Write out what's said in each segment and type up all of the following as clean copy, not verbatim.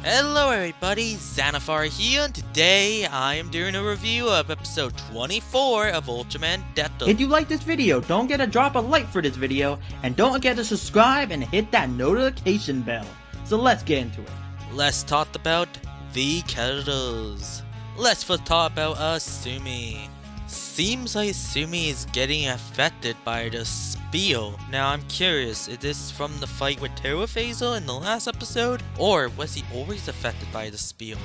Hello everybody, Xanathar here, and today I am doing a review of episode 24 of Ultraman Death. If you like this video, don't forget to drop a like for this video, and don't forget to subscribe and hit that notification bell. So let's get into it. Let's talk about the characters. Let's first talk about Asumi. Seems like Asumi is getting affected by the spiel. Now I'm curious, is this from the fight with Terraphaser in the last episode? Or was he always affected by the spiel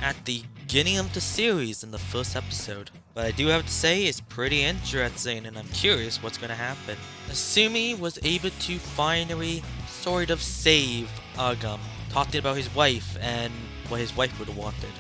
at the beginning of the series in the first episode? But I do have to say it's pretty interesting and I'm curious what's gonna happen. Asumi was able to finally sort of save Agam, talking about his wife and what his wife would have wanted.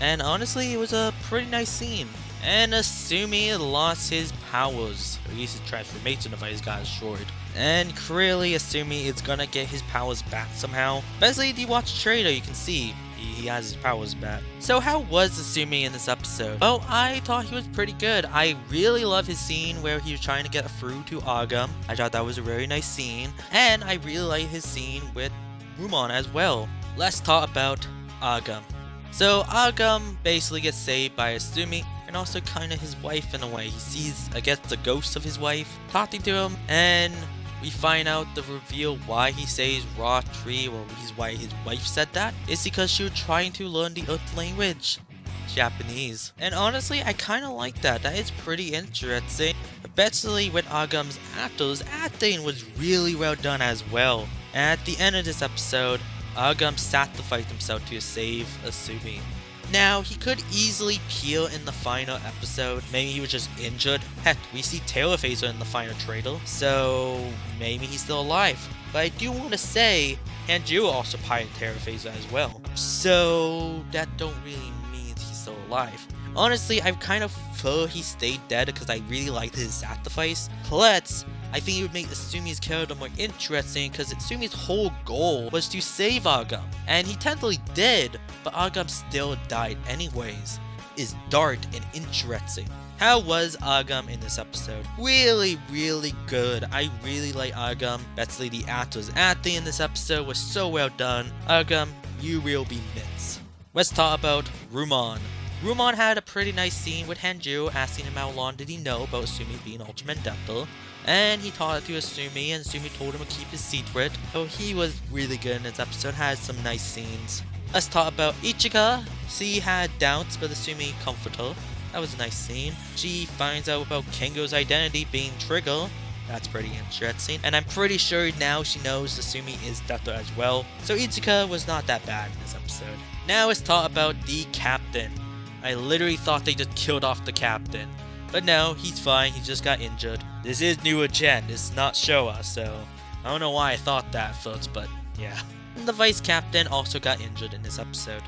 And honestly, it was a pretty nice scene. And Asumi lost his powers, or at least his transformation device got destroyed. And clearly Asumi is gonna get his powers back somehow. Especially if you watch the trailer, you can see he has his powers back. So how was Asumi in this episode? Oh, I thought he was pretty good. I really love his scene where he was trying to get through to Agam. I thought that was a very nice scene. And I really like his scene with Rumon as well. Let's talk about Agam. So Agam basically gets saved by Asumi, and also kind of his wife in a way. He sees, I guess, the ghost of his wife talking to him, and we find out the reveal why he says raw tree, or why his wife said that, is because she was trying to learn the Earth language, Japanese. And honestly, I kind of like that. That is pretty interesting. Especially with Agam's acting was really well done as well. And at the end of this episode, Agam sacrificed himself to save Asumi. Now, he could easily peel in the final episode. Maybe he was just injured. Heck, we see Terraphaser in the final trailer, so maybe he's still alive. But I do want to say, Hanju also piloted Terraphaser as well, so that don't really mean he's still alive. Honestly, I kind of prefer he stayed dead because I really liked his sacrifice. Plus, I think it would make Asumi's character more interesting because Asumi's whole goal was to save Agam. And he technically did, but Agam still died anyways. Is dark and interesting. How was Agam in this episode? Really good. I really like Agam. Especially the actor's acting in this episode was so well done. Agam, you will be missed. Let's talk about Rumon. Rumon had a pretty nice scene with Hanju asking him how long did he know about Asumi being Ultraman Death. And he taught it to Asumi, and Asumi told him to keep his secret. So he was really good in this episode, had some nice scenes. Let's talk about Ichika. She had doubts, but Asumi comforted her. That was a nice scene. She finds out about Kengo's identity being Trigger. That's pretty interesting. And I'm pretty sure now she knows Asumi is Death as well. So Ichika was not that bad in this episode. Now let's talk about the captain. I literally thought they just killed off the captain. But no, he's fine, he just got injured. This is newer gen, this is not Showa, so I don't know why I thought that first, but yeah. And the vice captain also got injured in this episode.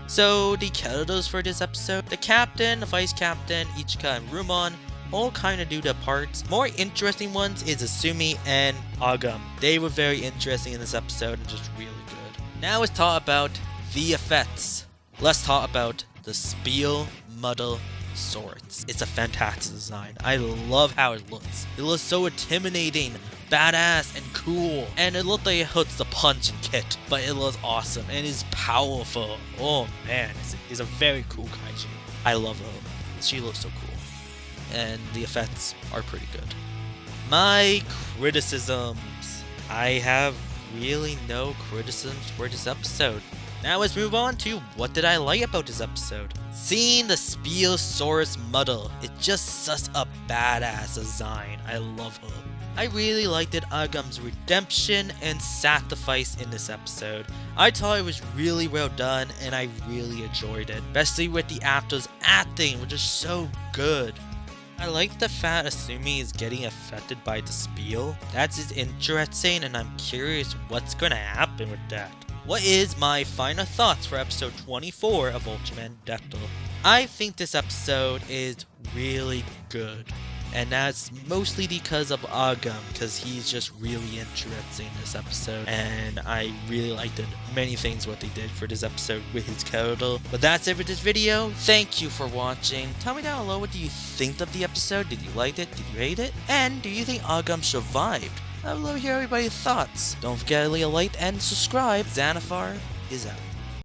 So the characters for this episode, the captain, the vice captain, Ichika, and Rumon all kind of do their parts. More interesting ones is Asumi and Agam. They were very interesting in this episode and just really good. Now let's talk about the effects. Let's talk about the Spiel Muddle Swords. It's a fantastic design. I love how it looks. It looks so intimidating, badass, and cool. And it looked like it hurts the punch and kick, but it looks awesome and is powerful. Oh man, it's a very cool kaiju. I love her. She looks so cool. And the effects are pretty good. My criticisms. I have really no criticisms for this episode. Now let's move on to what did I like about this episode. Seeing the Spiosaurus Muddle, it's just such a badass design. I love her. I really liked Agam's redemption and sacrifice in this episode. I thought it was really well done and I really enjoyed it. Especially with the actor's acting, which is so good. I like the fact Asumi is getting affected by the spiel. That's interesting and I'm curious what's gonna happen with that. What is my final thoughts for episode 24 of Ultraman Death? I think this episode is really good. And that's mostly because of Agam, because he's just really interesting in this episode. And I really liked many things what they did for this episode with his character. But that's it for this video. Thank you for watching. Tell me down below what do you think of the episode. Did you like it? Did you hate it? And do you think Agam survived? I would love to hear everybody's thoughts. Don't forget to leave a like and subscribe. Xanathar is out.